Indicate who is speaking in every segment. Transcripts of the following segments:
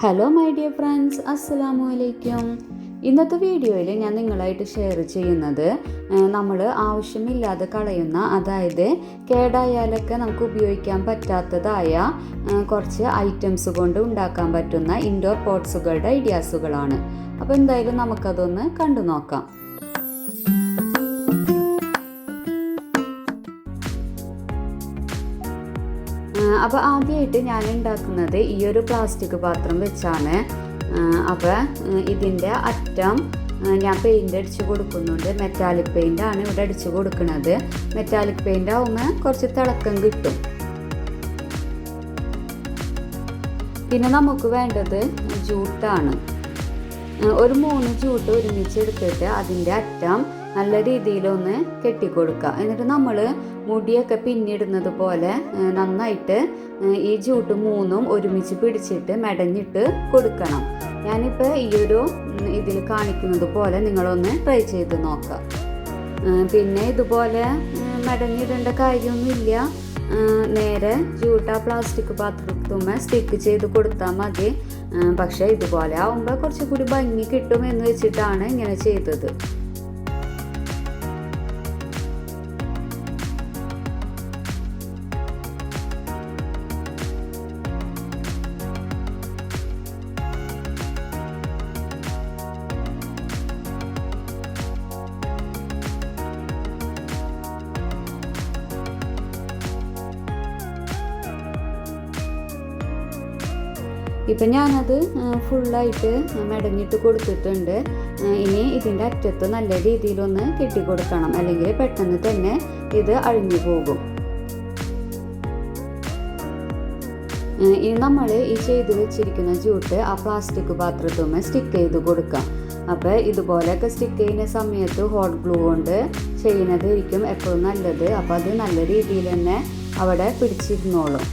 Speaker 1: Hello my dear friends, അസ്സലാമു അലൈക്കും. ഇന്നത്തെ വീഡിയോയിൽ ഞാൻ നിങ്ങളായിട്ട് ഷെയർ ചെയ്യുന്നത് നമ്മൾ ആവശ്യമില്ലാതെ കളയുന്ന, അതായത് കേടായാലൊക്കെ നമുക്ക് ഉപയോഗിക്കാൻ പറ്റാത്തതായ കുറച്ച് ഐറ്റംസ് കൊണ്ട് ഉണ്ടാക്കാൻ പറ്റുന്ന ഇൻഡോർ പോട്ട്സുകളുടെ ഐഡിയാസുകളാണ്. അപ്പോൾ എന്തായാലും നമുക്കതൊന്ന് കണ്ടു നോക്കാം. അപ്പോൾ ആദ്യമായിട്ട് ഞാൻ ഉണ്ടാക്കുന്നത് ഈ ഒരു പ്ലാസ്റ്റിക് പാത്രം വെച്ചാണ്. അപ്പോൾ ഇതിൻ്റെ അറ്റം ഞാൻ പെയിൻ്റ് അടിച്ച് കൊടുക്കുന്നുണ്ട്. മെറ്റാലിക് പെയിൻ്റാണ് ഇവിടെ അടിച്ച് കൊടുക്കുന്നത്. മെറ്റാലിക് പെയിൻ്റ് ആവുമ്പോൾ കുറച്ച് തിളക്കം കിട്ടും. പിന്നെ നമുക്ക് വേണ്ടത് ജൂട്ടാണ്. ഒരു 3 ജൂട്ട് ഒരുമിച്ച് എടുത്തിട്ട് അതിൻ്റെ അറ്റം നല്ല രീതിയിലൊന്ന് കെട്ടിക്കൊടുക്കുക. എന്നിട്ട് നമ്മൾ മുടിയൊക്കെ പിന്നിടുന്നത് പോലെ നന്നായിട്ട് ഈ ജൂട്ട് 3ഉം ഒരുമിച്ച് പിടിച്ചിട്ട് മെടഞ്ഞിട്ട് കൊടുക്കണം. ഞാനിപ്പോൾ ഈ ഒരു ഇതിൽ കാണിക്കുന്നത് പോലെ നിങ്ങളൊന്ന് ട്രൈ ചെയ്ത് നോക്കുക. പിന്നെ ഇതുപോലെ മെടഞ്ഞിടേണ്ട കാര്യമൊന്നുമില്ല. നേരെ ജൂട്ട് ആ പ്ലാസ്റ്റിക് പാത്രത്തുമ്മ സ്റ്റിക്ക് ചെയ്ത് കൊടുത്താൽ മതി. പക്ഷേ ഇതുപോലെ ആവുമ്പോൾ കുറച്ചുകൂടി ഭംഗി കിട്ടുമെന്ന് വെച്ചിട്ടാണ് ഇങ്ങനെ ചെയ്തത്. ഇപ്പം ഞാനത് ഫുള്ളായിട്ട് മെടഞ്ഞിട്ട് കൊടുത്തിട്ടുണ്ട്. ഇനി ഇതിൻ്റെ അറ്റത്ത് നല്ല രീതിയിലൊന്ന് കെട്ടിക്കൊടുക്കണം, അല്ലെങ്കിൽ പെട്ടെന്ന് തന്നെ ഇത് അഴിഞ്ഞു പോകും. ഇനി നമ്മൾ ഈ ചെയ്ത് വെച്ചിരിക്കുന്ന ജൂട്ട് ആ പ്ലാസ്റ്റിക് പാത്രത്തുമ്മ സ്റ്റിക്ക് ചെയ്ത് കൊടുക്കാം. അപ്പോൾ ഇതുപോലെയൊക്കെ സ്റ്റിക്ക് ചെയ്യുന്ന സമയത്ത് ഹോട്ട് ഗ്ലൂ കൊണ്ട് ചെയ്യുന്നതായിരിക്കും എപ്പോഴും നല്ലത്. അപ്പോൾ അത് നല്ല രീതിയിൽ തന്നെ അവിടെ പിടിച്ചിരുന്നോളും.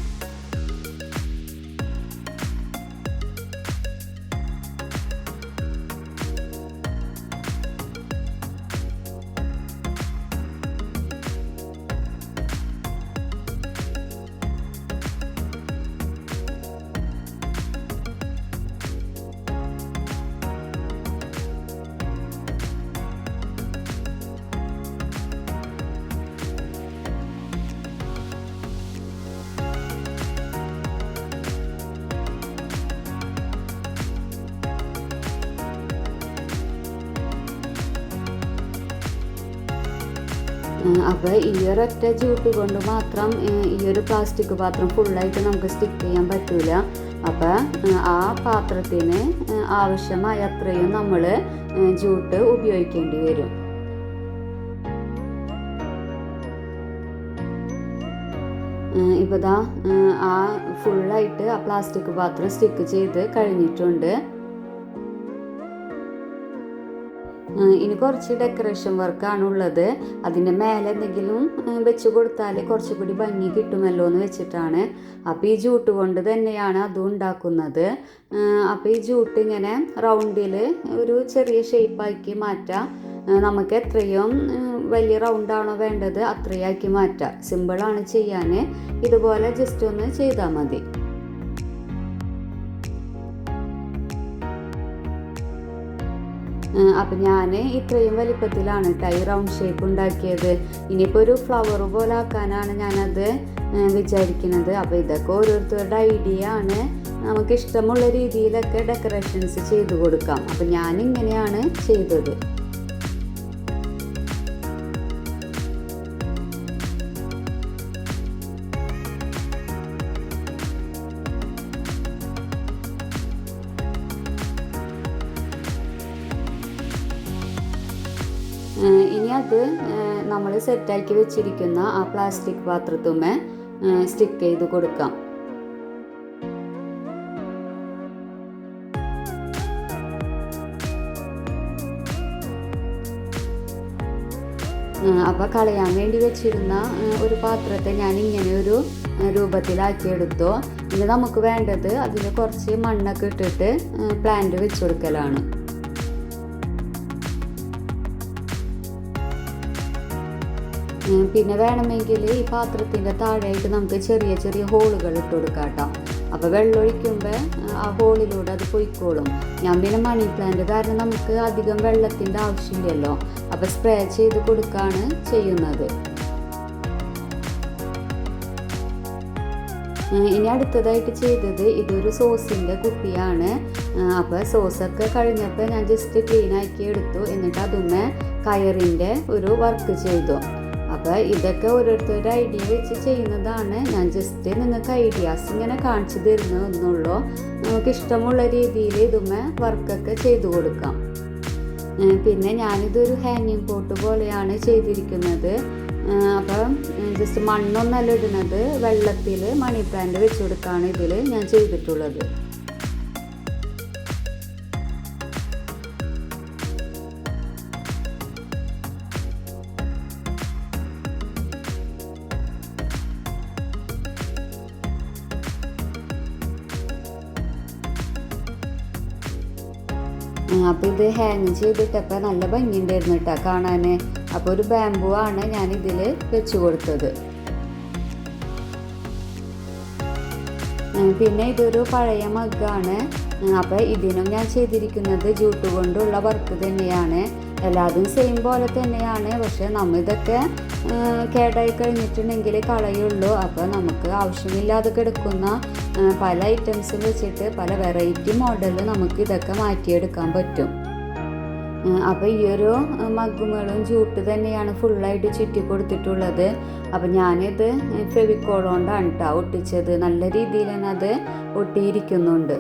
Speaker 1: അപ്പോൾ ഈ ഒരൊറ്റ ജൂട്ട് കൊണ്ട് മാത്രം ഈ ഒരു പ്ലാസ്റ്റിക് പാത്രം ഫുള്ളായിട്ട് നമുക്ക് സ്റ്റിക്ക് ചെയ്യാൻ പറ്റില്ല. അപ്പോൾ ആ പാത്രത്തിന് ആവശ്യമായ അത്രയും നമ്മൾ ജൂട്ട് ഉപയോഗിക്കേണ്ടി വരും. ഇപ്പോൾ ദാ ആ ഫുള്ളായിട്ട് ആ പ്ലാസ്റ്റിക് പാത്രം സ്റ്റിക്ക് ചെയ്ത് കഴിഞ്ഞിട്ടുണ്ട്. ഇനി കുറച്ച് ഡെക്കറേഷൻ വർക്കാണുള്ളത്. അതിൻ്റെ മേലെ എന്തെങ്കിലും വെച്ച് കൊടുത്താൽ കുറച്ചുകൂടി ഭംഗി കിട്ടുമല്ലോ എന്ന് വെച്ചിട്ടാണ്. അപ്പോൾ ഈ ജൂട്ട് കൊണ്ട് തന്നെയാണ് അതും ഉണ്ടാക്കുന്നത്. അപ്പോൾ ഈ ജൂട്ട് ഇങ്ങനെ റൗണ്ടിൽ ഒരു ചെറിയ ഷേപ്പാക്കി മാറ്റാം. നമുക്ക് എത്രയും വലിയ റൗണ്ടാണോ വേണ്ടത് അത്രയാക്കി മാറ്റാം. സിമ്പിളാണ് ചെയ്യാൻ. ഇതുപോലെ ജസ്റ്റ് ഒന്ന് ചെയ്താൽ മതി. അപ്പം ഞാൻ ഇത്രയും വലിപ്പത്തിലാണ് ഈ റൗണ്ട് ഷേപ്പ് ഉണ്ടാക്കിയത്. ഇനിയിപ്പോൾ ഒരു ഫ്ലവർ പോലെ ആക്കാനാണ് ഞാനത് വിചാരിക്കുന്നത്. അപ്പോൾ ഇതൊക്കെ ഓരോരുത്തരുടെ ഐഡിയ ആണ്. നമുക്ക് ഇഷ്ടമുള്ള രീതിയിലൊക്കെ ഡെക്കറേഷൻസ് ചെയ്ത് കൊടുക്കാം. അപ്പം ഞാനിങ്ങനെയാണ് ചെയ്തത്. ഇനി അത് നമ്മൾ സെറ്റാക്കി വെച്ചിരിക്കുന്ന ആ പ്ലാസ്റ്റിക് പാത്രത്തുമ്മ സ്റ്റിക്ക് ചെയ്ത് കൊടുക്കാം. അപ്പോൾ കളയാൻ വേണ്ടി വെച്ചിരുന്ന ഒരു പാത്രത്തെ ഞാൻ ഇങ്ങനെ ഒരു രൂപത്തിലാക്കിയെടുത്തു. ഇനി നമുക്ക് വേണ്ടത് അതിൽ കുറച്ച് മണ്ണൊക്കെ ഇട്ടിട്ട് പ്ലാന്റ് വെച്ച് കൊടുക്കലാണ്. പിന്നെ വേണമെങ്കിൽ ഈ പാത്രത്തിൻ്റെ താഴെയായിട്ട് നമുക്ക് ചെറിയ ചെറിയ ഹോളുകൾ ഇട്ട് കൊടുക്കാം കേട്ടോ. അപ്പോൾ വെള്ളം ഒഴിക്കുമ്പോൾ ആ ഹോളിലൂടെ അത് പൊയ്ക്കോളും. ഞാൻ പിന്നെ മണി പ്ലാന്റ് കാരണം നമുക്ക് അധികം വെള്ളത്തിൻ്റെ ആവശ്യമില്ലല്ലോ, അപ്പോൾ സ്പ്രേ ചെയ്ത് കൊടുക്കുകയാണ് ചെയ്യുന്നത്. ഇനി അടുത്തതായിട്ട് ചെയ്തത് ഇതൊരു സോസിൻ്റെ കുപ്പിയാണ്. അപ്പോൾ സോസൊക്കെ കഴിഞ്ഞപ്പോൾ ഞാൻ ജസ്റ്റ് ക്ലീൻ ആക്കി എടുത്തു. എന്നിട്ട് അതുമ്മേ കയറിൻ്റെ ഒരു വർക്ക് ചെയ്തു. അപ്പോൾ ഇതൊക്കെ ഓരോരുത്തരുടെ ഐഡിയ വെച്ച് ചെയ്യുന്നതാണ്. ഞാൻ ജസ്റ്റ് നിങ്ങൾക്ക് ഐഡിയാസ് ഇങ്ങനെ കാണിച്ചു തരുന്നതെന്നുള്ളൂ. നമുക്ക് ഇഷ്ടമുള്ള രീതിയിൽ ഇതുമ്മേ വർക്കൊക്കെ ചെയ്തു കൊടുക്കാം. പിന്നെ ഞാനിതൊരു ഹാങ്ങിങ് പോട്ട് പോലെയാണ് ചെയ്തിരിക്കുന്നത്. അപ്പം ജസ്റ്റ് മണ്ണൊന്നല്ല ഇടുന്നത്, വെള്ളത്തിൽ മണി പ്ലാന്റ് വെച്ച് കൊടുക്കുകയാണ് ഇതിൽ ഞാൻ ചെയ്തിട്ടുള്ളത്. അപ്പോൾ ഇത് ഹാങ് ചെയ്തിട്ടപ്പോൾ നല്ല ഭംഗിയുണ്ടായിരുന്നു കേട്ടോ കാണാൻ. അപ്പോൾ ഒരു ബാമ്പു ആണ് ഞാൻ ഇതിൽ വെച്ച് കൊടുത്തത്. പിന്നെ ഇതൊരു പഴയ മഗ്ഗാണ്. അപ്പോൾ ഇതിനും ഞാൻ ചെയ്തിരിക്കുന്നത് ജൂട്ട് കൊണ്ടുള്ള വർക്ക് തന്നെയാണ്. എല്ലാതും സെയിം പോലെ തന്നെയാണ്. പക്ഷേ നമ്മൾ ഇതൊക്കെ കേടായി കഴിഞ്ഞിട്ടുണ്ടെങ്കിൽ കളയുള്ളൂ. അപ്പോൾ നമുക്ക് ആവശ്യമില്ലാതെ കിടക്കുന്ന പല ഐറ്റംസും വെച്ചിട്ട് പല വെറൈറ്റി മോഡലിൽ നമുക്ക് ഇതൊക്കെ മാറ്റിയെടുക്കാൻ പറ്റും. അപ്പോൾ ഈ ഒരു മഗ്ഗുകളും ജൂട്ട് തന്നെയാണ് ഫുള്ളായിട്ട് ചുറ്റി കൊടുത്തിട്ടുള്ളത്. അപ്പോൾ ഞാനിത് ഫെവിക്കോൾ കൊണ്ടാണ് കേട്ടോ ഒട്ടിച്ചത്. നല്ല രീതിയിൽ തന്നെ അത് ഒട്ടിയിരിക്കുന്നുണ്ട്.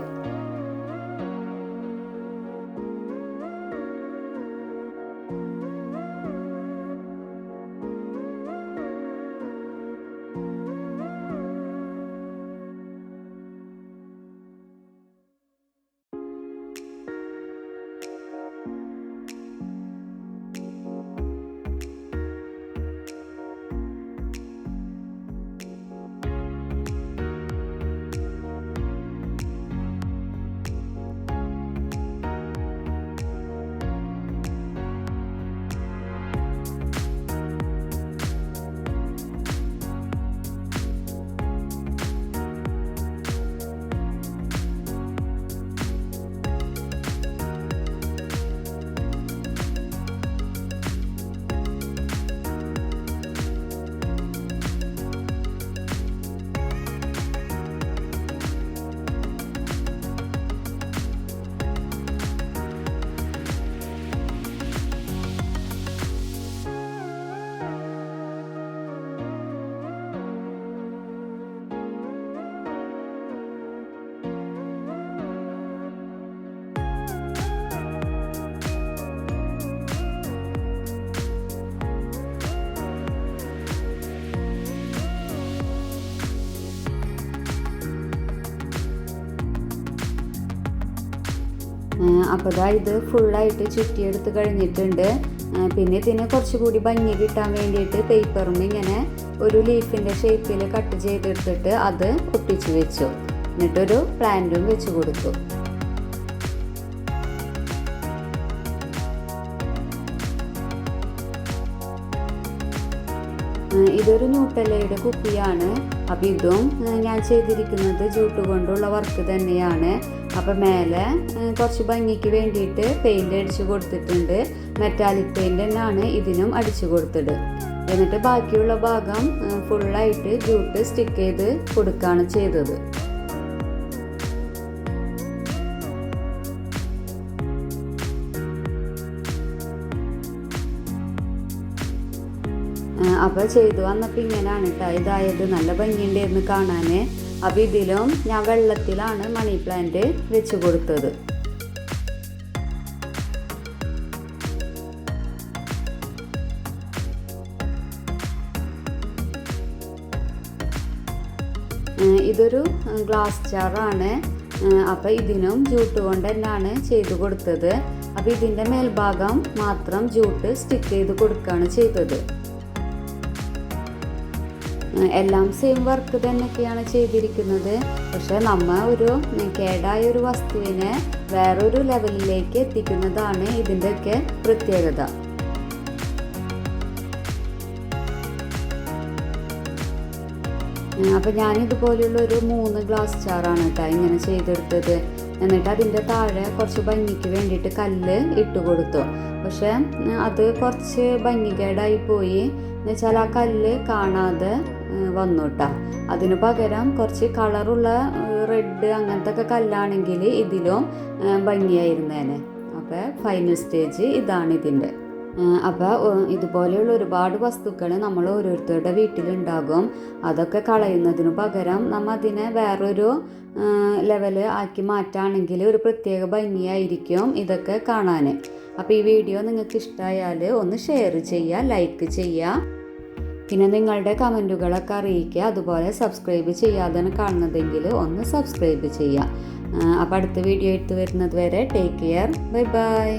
Speaker 1: അപ്പോൾ ഇതാ ഇത് ഫുള്ളായിട്ട് ചുറ്റിയെടുത്ത് കഴിഞ്ഞിട്ടുണ്ട്. പിന്നെ ഇതിന് കുറച്ചുകൂടി ഭംഗി കിട്ടാൻ വേണ്ടിയിട്ട് പേപ്പറും ഇങ്ങനെ ഒരു ലീഫിൻ്റെ ഷേപ്പിൽ കട്ട് ചെയ്തെടുത്തിട്ട് അത് ഒട്ടിച്ച് വെച്ചു. എന്നിട്ടൊരു പ്ലാന്റും വെച്ച് കൊടുത്തു. ഇതൊരു ന്യൂട്ടല്ലയുടെ കുപ്പിയാണ്. അപ്പോൾ ഇതും ഞാൻ ചെയ്തിരിക്കുന്നത് ജൂട്ട് കൊണ്ടുള്ള വർക്ക് തന്നെയാണ്. അപ്പോൾ മേലെ കുറച്ച് ഭംഗിക്ക് വേണ്ടിയിട്ട് പെയിൻ്റ് അടിച്ച് കൊടുത്തിട്ടുണ്ട്. മെറ്റാലിക് പെയിൻ്റ് തന്നെയാണ് ഇതിനും അടിച്ചു കൊടുത്തത്. എന്നിട്ട് ബാക്കിയുള്ള ഭാഗം ഫുള്ളായിട്ട് ജൂട്ട് സ്റ്റിക്ക് ചെയ്ത് കൊടുക്കുകയാണ് ചെയ്തത്. അപ്പോൾ ചെയ്തു വന്നപ്പോൾ ഇങ്ങനെയാണ് കേട്ടോ ഇതായത്. നല്ല ഭംഗിയുണ്ടായിരുന്നു കാണാൻ. അപ്പോൾ ഇതിലും ഞാൻ വെള്ളത്തിലാണ് മണി പ്ലാന്റ് വെച്ച് കൊടുത്തത്. ഇതൊരു ഗ്ലാസ് ജാറാണ്. അപ്പോൾ ഇതിനും ജൂട്ട് കൊണ്ട് തന്നെയാണ് ചെയ്ത് കൊടുത്തത്. അപ്പോൾ ഇതിൻ്റെ മേൽഭാഗം മാത്രം ജൂട്ട് സ്റ്റിക്ക് ചെയ്ത് കൊടുക്കുകയാണ് ചെയ്തത്. എല്ലാം സെയിം വർക്ക് തന്നെയൊക്കെയാണ് ചെയ്തിരിക്കുന്നത്. പക്ഷെ നമ്മൾ ഒരു കേടായ ഒരു വസ്തുവിനെ വേറൊരു ലെവലിലേക്ക് എത്തിക്കുന്നതാണ് ഇതിൻ്റെയൊക്കെ പ്രത്യേകത. അപ്പോൾ ഞാനിതുപോലെയുള്ള ഒരു 3 ഗ്ലാസ് ജാറാണ് കേട്ടോ ഇങ്ങനെ ചെയ്തെടുത്തത്. എന്നിട്ട് അതിൻ്റെ താഴെ കുറച്ച് ഭംഗിക്ക് വേണ്ടിയിട്ട് കല്ല് ഇട്ട് കൊടുത്തു. പക്ഷേ അത് കുറച്ച് ഭംഗികേടായി പോയി എന്ന് വെച്ചാൽ ആ കല്ല് കാണാതെ വന്നു കേട്ടോ. അതിന് പകരം കുറച്ച് കളറുള്ള റെഡ് അങ്ങനത്തെ ഒക്കെ കല്ലാണെങ്കിൽ ഇതിലും ഭംഗിയായിരുന്നേനെ. അപ്പോൾ ഫൈനൽ സ്റ്റേജ് ഇതാണ് ഇതിൻ്റെ. അപ്പോൾ ഇതുപോലെയുള്ള ഒരുപാട് വസ്തുക്കൾ നമ്മൾ ഓരോരുത്തരുടെ വീട്ടിലുണ്ടാകും. അതൊക്കെ കളയുന്നതിന് പകരം നമ്മൾ അതിനെ വേറൊരു ലെവൽ ആക്കി മാറ്റുകയാണെങ്കിൽ ഒരു പ്രത്യേക ഭംഗിയായിരിക്കും ഇതൊക്കെ കാണാൻ. അപ്പോൾ ഈ വീഡിയോ നിങ്ങൾക്ക് ഇഷ്ടമായാൽ ഒന്ന് ഷെയർ ചെയ്യുക, ലൈക്ക് ചെയ്യുക, പിന്നെ നിങ്ങളുടെ കമൻറ്റുകളൊക്കെ അറിയിക്കുക. അതുപോലെ സബ്സ്ക്രൈബ് ചെയ്യാതെ കാണുന്നതെങ്കിൽ ഒന്ന് സബ്സ്ക്രൈബ് ചെയ്യുക. അപ്പോൾ അടുത്ത വീഡിയോ എടുത്ത് വരുന്നത് വരെ ടേക്ക് കെയർ, ബൈ ബൈ.